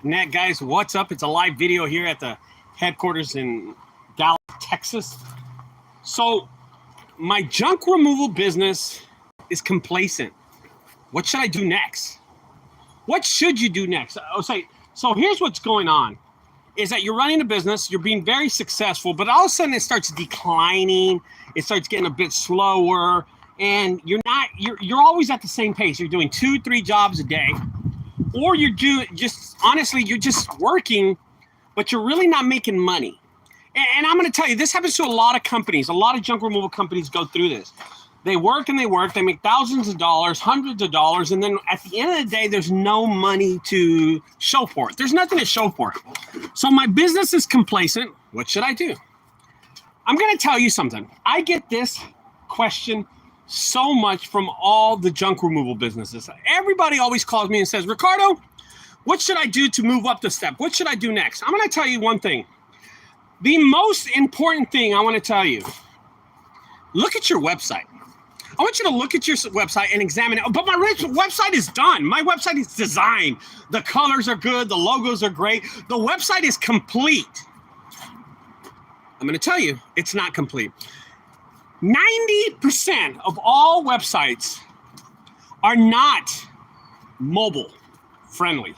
Net guys, what's up? It's a live video here at the headquarters in Dallas, Texas. So my junk removal business is Complacent. What should I do next? What should you do next? So here's what's going on is that you're running a business, you're being very successful, but all of a sudden it starts declining, it starts getting a bit slower, and you're always at the same pace. You're doing 2-3 jobs a day. Or you're just working, but you're really not making money. And I'm going to tell you, this happens to a lot of companies. A lot of junk removal companies go through this. They work and they work. They make thousands of dollars, hundreds of dollars. And then at the end of the day, there's no money to show for it. There's nothing to show for it. So my business is Complacent. What should I do? I'm going to tell you something. I get this question so much from all the junk removal businesses. Everybody always calls me and says, Ricardo, what should I do to move up the step? What should I do next? I'm going to tell you one thing. The most important thing I want to tell you, look at your website. I want you to look at your website and examine it. But my website is done. My website is designed. The colors are good. The logos are great. The website is complete. I'm going to tell you, it's not complete. 90% of all websites are not mobile friendly.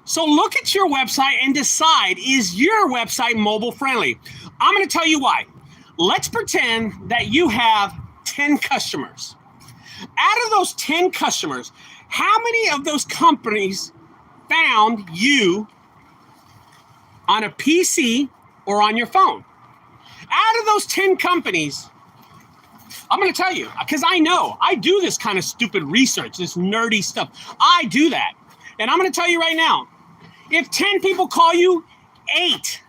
So look at your website and decide, is your website mobile friendly? I'm going to tell you why. Let's pretend that you have 10 customers. Out of those 10 customers, how many of those companies found you on a PC or on your phone? Out of those 10 companies, I'm going to tell you, because I know, I do this kind of stupid research, this nerdy stuff. I do that. And I'm going to tell you right now, if 10 people call you, 8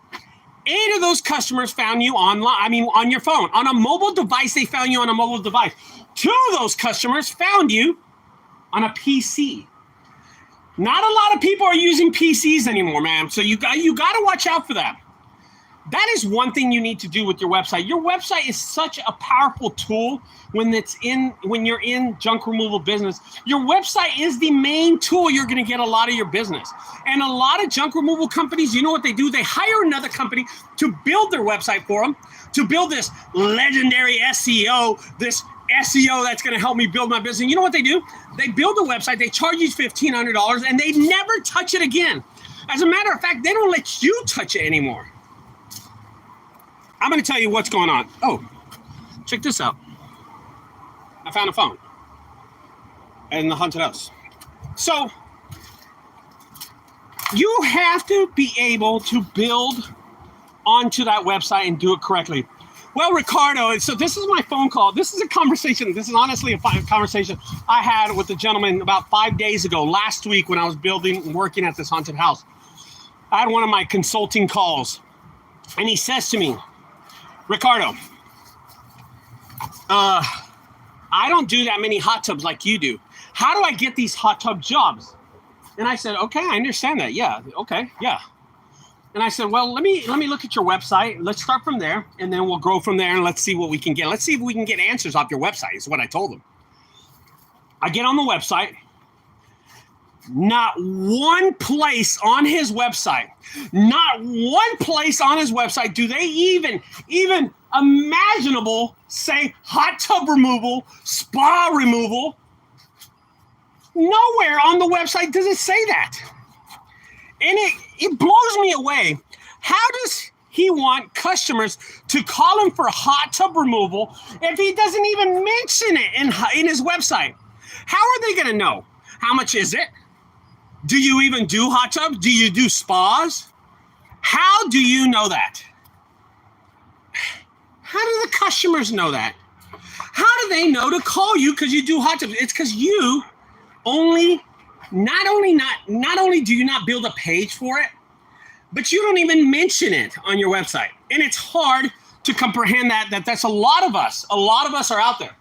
of those customers found you online, on your phone. On a mobile device, they found you on a mobile device. 2 of those customers found you on a PC. Not a lot of people are using PCs anymore, man. So you got to watch out for that. That is one thing you need to do with your website. Your website is such a powerful tool when you're in junk removal business. Your website is the main tool you're going to get a lot of your business. And a lot of junk removal companies, you know what they do? They hire another company to build their website for them, to build this legendary SEO, this SEO that's going to help me build my business. And you know what they do? They build a website, they charge you $1,500, and they never touch it again. As a matter of fact, they don't let you touch it anymore. I'm going to tell you what's going on. Oh, check this out. I found a phone in the haunted house. So you have to be able to build onto that website and do it correctly. Well, Ricardo, so this is my phone call. This is a conversation. This is honestly a conversation I had with a gentleman about 5 days ago, last week when I was building and working at this haunted house. I had one of my consulting calls, and he says to me, Ricardo, I don't do that many hot tubs like you do. How do I get these hot tub jobs? And I said, okay, I understand that. Yeah, okay, yeah. And I said, well, let me look at your website. Let's start from there, and then we'll grow from there, and let's see what we can get. Let's see if we can get answers off your website, is what I told him. I get on the website. Not one place on his website, do they even imaginable say hot tub removal, spa removal. Nowhere on the website does it say that. And it blows me away. How does he want customers to call him for hot tub removal if he doesn't even mention it in his website? How are they going to know? How much is it? Do you even do hot tubs? Do you do spas? How do you know that? How do the customers know that? How do they know to call you because you do hot tubs? It's because you not only do you not build a page for it, but you don't even mention it on your website. And it's hard to comprehend that's a lot of us. A lot of us are out there.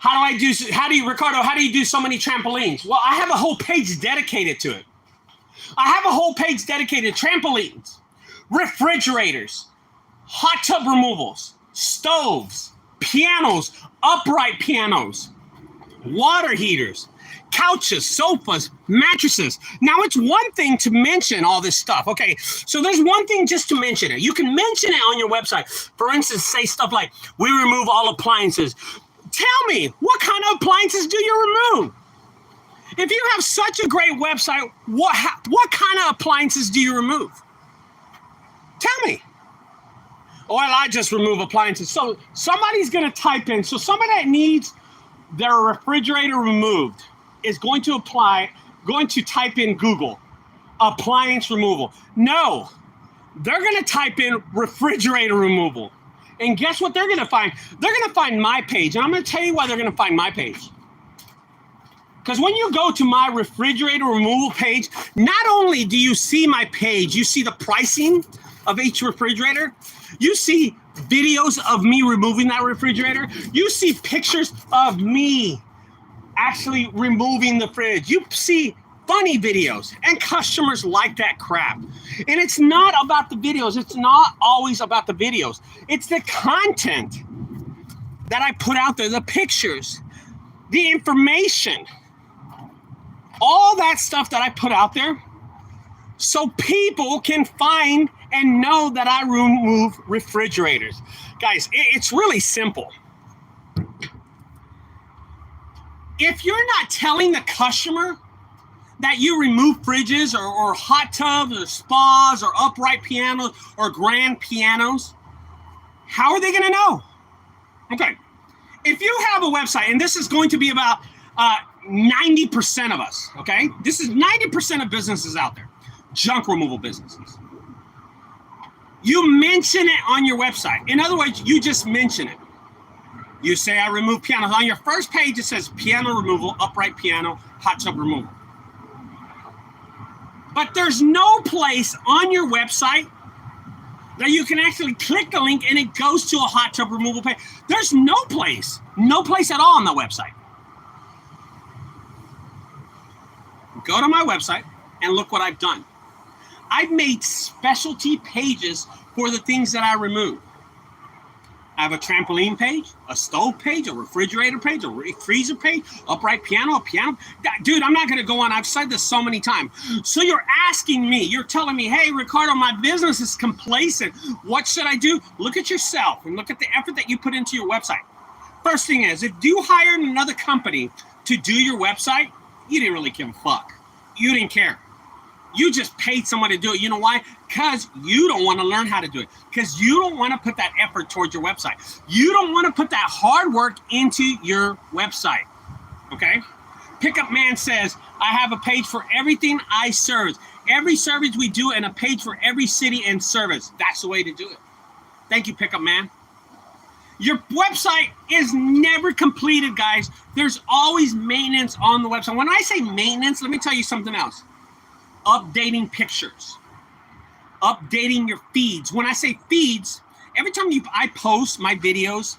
Ricardo, how do you do so many trampolines? Well, I have a whole page dedicated to it. I have a whole page dedicated to trampolines, refrigerators, hot tub removals, stoves, pianos, upright pianos, water heaters, couches, sofas, mattresses. Now, it's one thing to mention all this stuff. Okay, so there's one thing just to mention it. You can mention it on your website. For instance, say stuff like, we remove all appliances. Tell me, what kind of appliances do you remove? If you have such a great website, what kind of appliances do you remove? Tell me. Well, I just remove appliances. So somebody's going to type in, so somebody that needs their refrigerator removed is going to type in Google, appliance removal. No, they're going to type in refrigerator removal. And guess what they're going to find? They're going to find my page. And I'm going to tell you why they're going to find my page. Because when you go to my refrigerator removal page, not only do you see my page, you see the pricing of each refrigerator. You see videos of me removing that refrigerator. You see pictures of me actually removing the fridge. You see funny videos, and customers like that crap. And it's not about the videos. It's not always about the videos. It's the content that I put out there, the pictures, the information, all that stuff that I put out there so people can find and know that I remove refrigerators. Guys, it's really simple. If you're not telling the customer that you remove fridges or hot tubs or spas or upright pianos or grand pianos, how are they going to know? Okay, if you have a website, and this is going to be about 90% of us, okay? This is 90% of businesses out there, junk removal businesses. You mention it on your website. In other words, you just mention it. You say, I remove pianos. On your first page, it says piano removal, upright piano, hot tub removal. But there's no place on your website that you can actually click a link and it goes to a hot tub removal page. There's no place at all on the website. Go to my website and look what I've done. I've made specialty pages for the things that I remove. I have a trampoline page, a stove page, a refrigerator page, a freezer page, upright piano, a piano. Dude, I'm not going to go on. I've said this so many times. So you're asking me, you're telling me, hey, Ricardo, my business is complacent. What should I do? Look at yourself and look at the effort that you put into your website. First thing is, if you hired another company to do your website, you didn't really give a fuck. You didn't care. You just paid someone to do it. You know why? Because you don't want to learn how to do it. Because you don't want to put that effort towards your website. You don't want to put that hard work into your website. Okay? Pickup Man says, I have a page for everything I service. Every service we do and a page for every city and service. That's the way to do it. Thank you, Pickup Man. Your website is never completed, guys. There's always maintenance on the website. When I say maintenance, let me tell you something else. Updating pictures, updating your feeds. When I say feeds, every time I post my videos,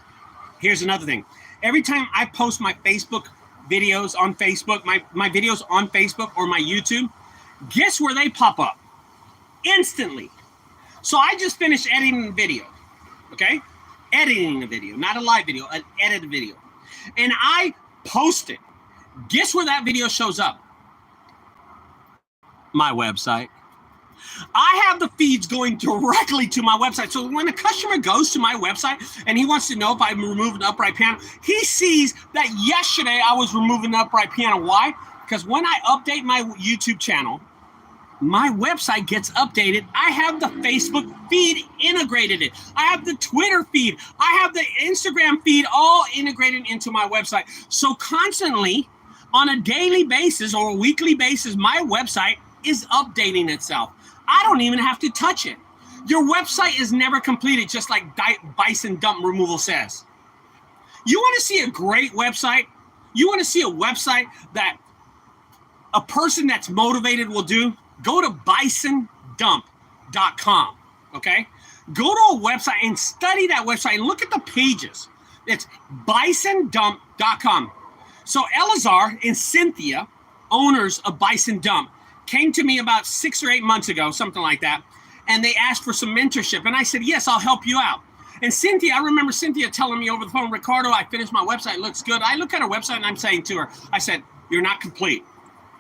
here's another thing. Every time I post my Facebook videos on Facebook, my videos on Facebook or my YouTube, guess where they pop up? Instantly. So I just finished editing the video, okay? Editing the video, not a live video, an edited video. And I post it. Guess where that video shows up? My website. I have the feeds going directly to my website. So when a customer goes to my website and he wants to know if I'm removing an upright piano, he sees that yesterday I was removing an upright piano. Why? Because when I update my YouTube channel, my website gets updated. I have the Facebook feed integrated it. I have the Twitter feed. I have the Instagram feed all integrated into my website. So constantly, on a daily basis or a weekly basis, my website is updating itself. I don't even have to touch it. Your website is never completed, just like bison dump removal says. You want to see a great website? You want to see a website that a person that's motivated will do? Go to bisondump.com, okay? Go to a website and study that website and look at the pages. It's bisondump.com. So Elazar and Cynthia, owners of Bison Dump, came to me about 6 or 8 months ago, something like that, and they asked for some mentorship. And I said, yes, I'll help you out. And Cynthia, I remember Cynthia telling me over the phone, Ricardo, I finished my website, it looks good. I look at her website and I'm saying to her, I said, You're not complete.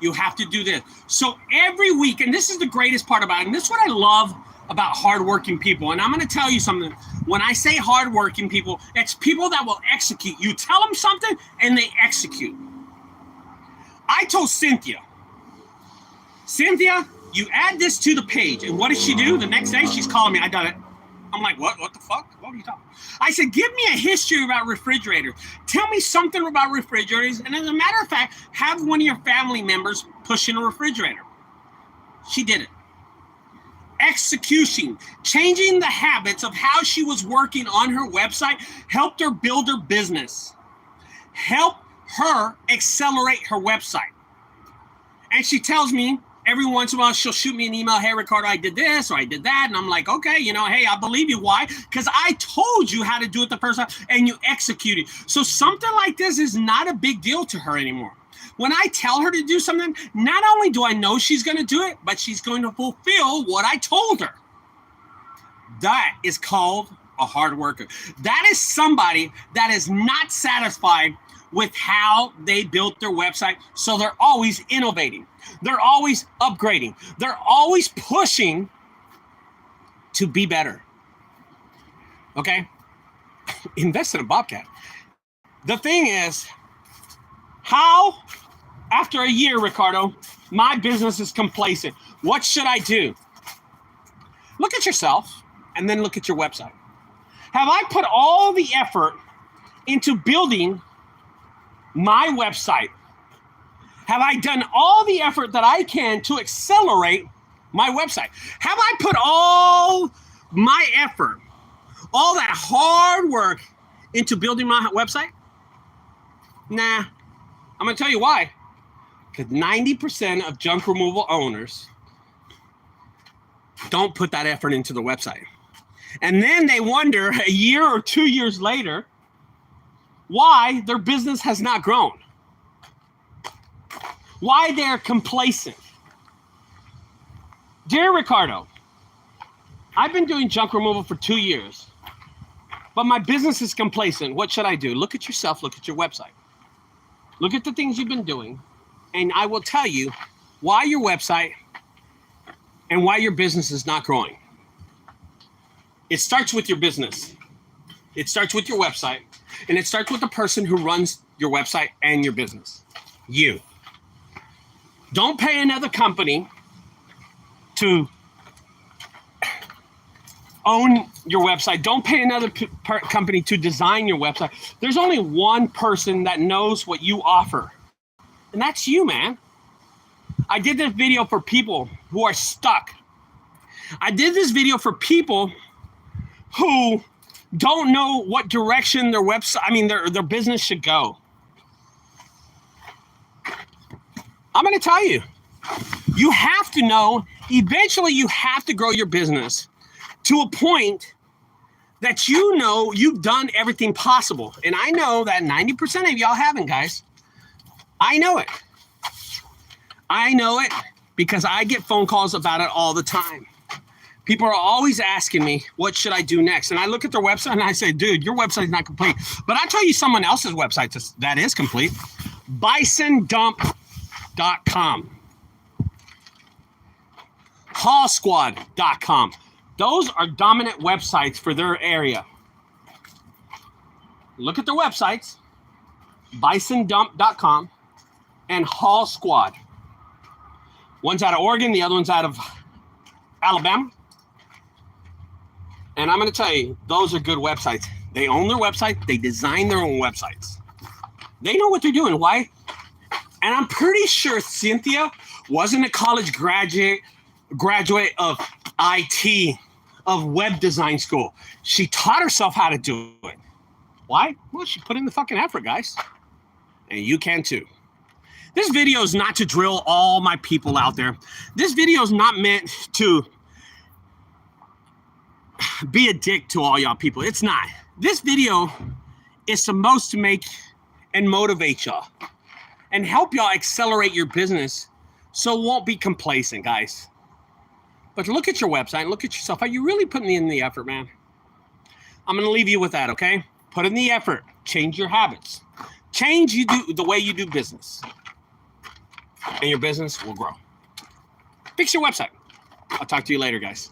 You have to do this. So every week, and this is the greatest part about it, and this is what I love about hardworking people. And I'm going to tell you something. When I say hardworking people, it's people that will execute. You tell them something and they execute. I told Cynthia, you add this to the page. And what does she do? The next day, she's calling me. I done it. I'm like, what? What the fuck? What are you talking about? I said, give me a history about refrigerators. Tell me something about refrigerators. And as a matter of fact, have one of your family members push in a refrigerator. She did it. Execution, changing the habits of how she was working on her website, helped her build her business, help her accelerate her website. And she tells me, every once in a while, she'll shoot me an email. Hey, Ricardo, I did this or I did that. And I'm like, okay, hey, I believe you. Why? Because I told you how to do it the first time and you executed. So something like this is not a big deal to her anymore. When I tell her to do something, not only do I know she's going to do it, but she's going to fulfill what I told her. That is called a hard worker. That is somebody that is not satisfied with how they built their website. So they're always innovating. They're always upgrading. They're always pushing to be better. Okay? Invest in a Bobcat. The thing is, how, after a year, Ricardo, my business is complacent. What should I do? Look at yourself and then look at your website. Have I put all the effort into building my website? Have I done all the effort that I can to accelerate my website? Have I put all my effort, all that hard work into building my website? Nah, I'm going to tell you why. Because 90% of junk removal owners don't put that effort into the website. And then they wonder a year or 2 years later why their business has not grown. Why they're complacent. Dear Ricardo, I've been doing junk removal for 2 years, but my business is complacent. What should I do? Look at yourself, look at your website. Look at the things you've been doing, and I will tell you why your website and why your business is not growing. It starts with your business. It starts with your website, and it starts with the person who runs your website and your business. You. Don't pay another company to own your website. Don't pay another company to design your website. There's only one person that knows what you offer, and that's you, man. I did this video for people who are stuck. I did this video for people who don't know what direction their website, their business should go. I'm going to tell you, you have to know, eventually you have to grow your business to a point that you know you've done everything possible. And I know that 90% of y'all haven't, guys. I know it. I know it because I get phone calls about it all the time. People are always asking me, what should I do next? And I look at their website and I say, dude, your website's not complete. But I'll tell you someone else's website that is complete. bisondump.com. hallsquad.com. Those are dominant websites for their area. Look at their websites, bisondump.com and Hall Squad. One's out of Oregon, the other one's out of Alabama. And I'm going to tell you, those are good websites. They own their website. They design their own websites. They know what they're doing. Why? And I'm pretty sure Cynthia wasn't a college graduate of IT, of web design school. She taught herself how to do it. Why? Well, she put in the fucking effort, guys. And you can too. This video is not to drill all my people out there. This video is not meant to be a dick to all y'all people. It's not. This video is supposed to make and motivate y'all and help y'all accelerate your business so it won't be complacent, guys. But look at your website and look at yourself. Are you really putting in the effort, man? I'm going to leave you with that, okay? Put in the effort. Change your habits. Change the way you do business. and your business will grow. Fix your website. I'll talk to you later, guys.